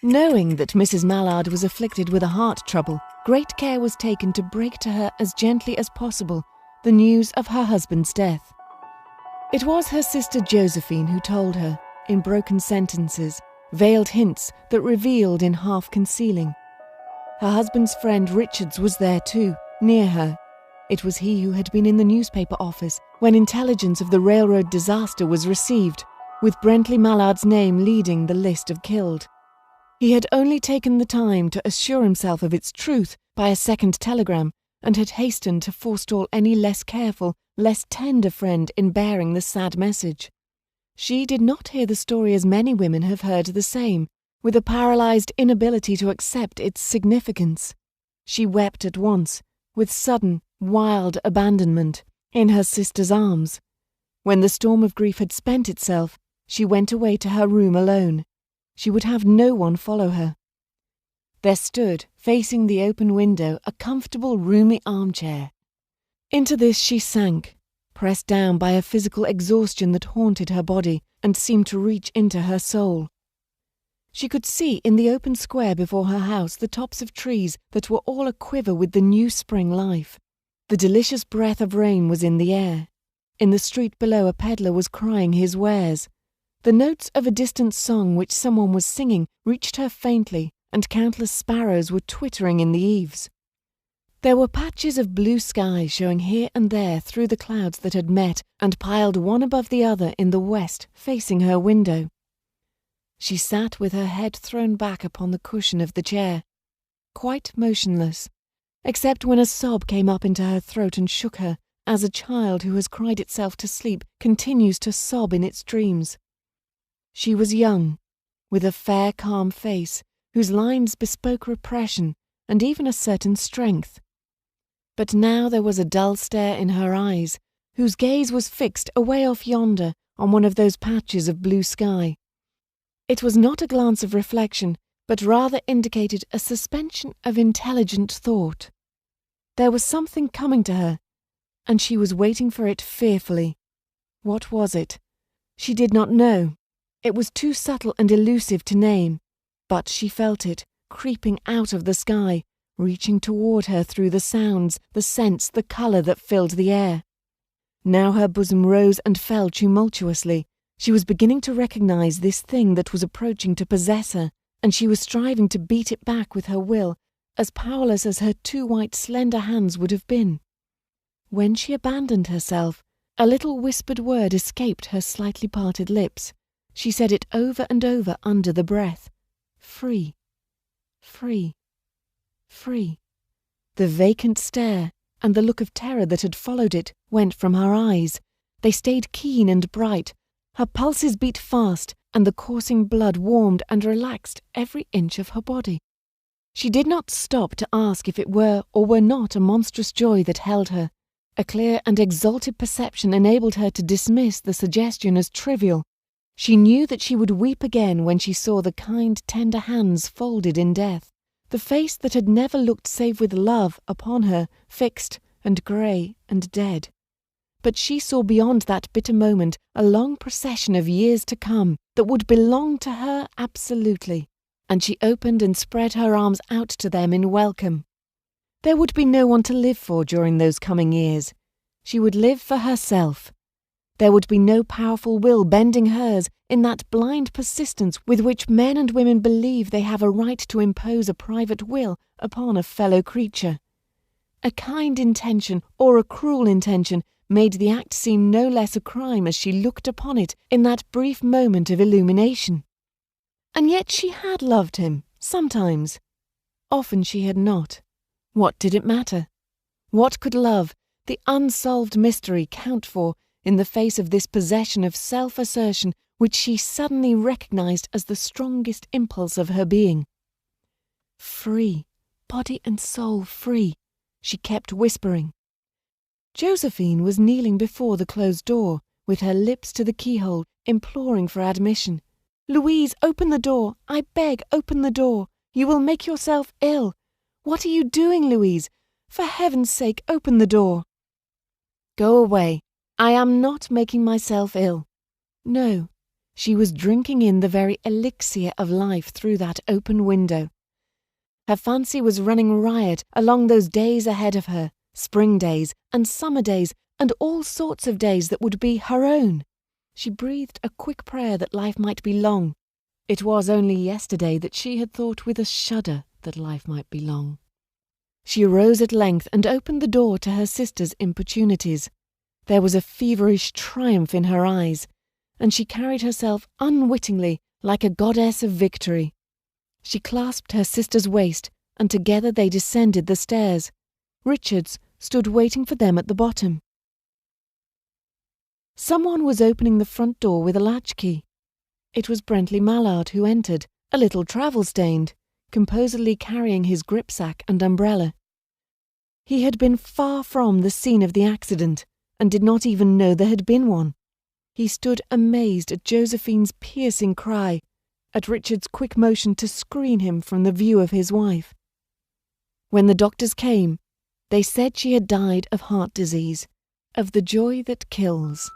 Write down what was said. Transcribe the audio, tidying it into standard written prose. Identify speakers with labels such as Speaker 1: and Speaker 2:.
Speaker 1: Knowing that Mrs. Mallard was afflicted with a heart trouble, great care was taken to break to her as gently as possible the news of her husband's death. It was her sister Josephine who told her, in broken sentences, veiled hints that revealed in half-concealing. Her husband's friend Richards was there too, near her. It was he who had been in the newspaper office when intelligence of the railroad disaster was received, with Brentley Mallard's name leading the list of killed. He had only taken the time to assure himself of its truth by a second telegram, and had hastened to forestall any less careful, less tender friend in bearing the sad message. She did not hear the story as many women have heard the same, with a paralysed inability to accept its significance. She wept at once, with sudden, wild abandonment, in her sister's arms. When the storm of grief had spent itself, she went away to her room alone. She would have no one follow her. There stood, facing the open window, a comfortable, roomy armchair. Into this she sank, pressed down by a physical exhaustion that haunted her body and seemed to reach into her soul. She could see in the open square before her house the tops of trees that were all aquiver with the new spring life. The delicious breath of rain was in the air. In the street below a peddler was crying his wares. The notes of a distant song which someone was singing reached her faintly, and countless sparrows were twittering in the eaves. There were patches of blue sky showing here and there through the clouds that had met and piled one above the other in the west, facing her window. She sat with her head thrown back upon the cushion of the chair, quite motionless, except when a sob came up into her throat and shook her, as a child who has cried itself to sleep continues to sob in its dreams. She was young, with a fair, calm face, whose lines bespoke repression and even a certain strength. But now there was a dull stare in her eyes, whose gaze was fixed away off yonder on one of those patches of blue sky. It was not a glance of reflection, but rather indicated a suspension of intelligent thought. There was something coming to her, and she was waiting for it fearfully. What was it? She did not know. It was too subtle and elusive to name, but she felt it, creeping out of the sky, reaching toward her through the sounds, the scents, the colour that filled the air. Now her bosom rose and fell tumultuously. She was beginning to recognize this thing that was approaching to possess her, and she was striving to beat it back with her will, as powerless as her two white slender hands would have been. When she abandoned herself, a little whispered word escaped her slightly parted lips. She said it over and over under the breath. Free. Free. Free. The vacant stare, and the look of terror that had followed it, went from her eyes. They stayed keen and bright. Her pulses beat fast, and the coursing blood warmed and relaxed every inch of her body. She did not stop to ask if it were or were not a monstrous joy that held her. A clear and exalted perception enabled her to dismiss the suggestion as trivial. She knew that she would weep again when she saw the kind, tender hands folded in death, the face that had never looked save with love upon her, fixed and grey and dead. But she saw beyond that bitter moment a long procession of years to come that would belong to her absolutely, and she opened and spread her arms out to them in welcome. There would be no one to live for during those coming years. She would live for herself. There would be no powerful will bending hers in that blind persistence with which men and women believe they have a right to impose a private will upon a fellow creature. A kind intention or a cruel intention made the act seem no less a crime as she looked upon it in that brief moment of illumination. And yet she had loved him, sometimes. Often she had not. What did it matter? What could love, the unsolved mystery, count for in the face of this possession of self-assertion which she suddenly recognized as the strongest impulse of her being? Free, body and soul free, she kept whispering. Josephine was kneeling before the closed door, with her lips to the keyhole, imploring for admission. "Louise, open the door! I beg, open the door! You will make yourself ill! What are you doing, Louise? For heaven's sake, open the door!" "Go away. I am not making myself ill." No, She was drinking in the very elixir of life through that open window. Her fancy was running riot along those days ahead of her, spring days and summer days and all sorts of days that would be her own. She breathed a quick prayer that life might be long. It was only yesterday that she had thought with a shudder that life might be long. She arose at length and opened the door to her sister's importunities. There was a feverish triumph in her eyes, and she carried herself unwittingly like a goddess of victory. She clasped her sister's waist, and together they descended the stairs. Richards stood waiting for them at the bottom. Someone was opening the front door with a latchkey. It was Brently Mallard who entered, a little travel-stained, composedly carrying his gripsack and umbrella. He had been far from the scene of the accident, and did not even know there had been one. He stood amazed at Josephine's piercing cry, at Richard's quick motion to screen him from the view of his wife. When the doctors came, they said she had died of heart disease, of the joy that kills.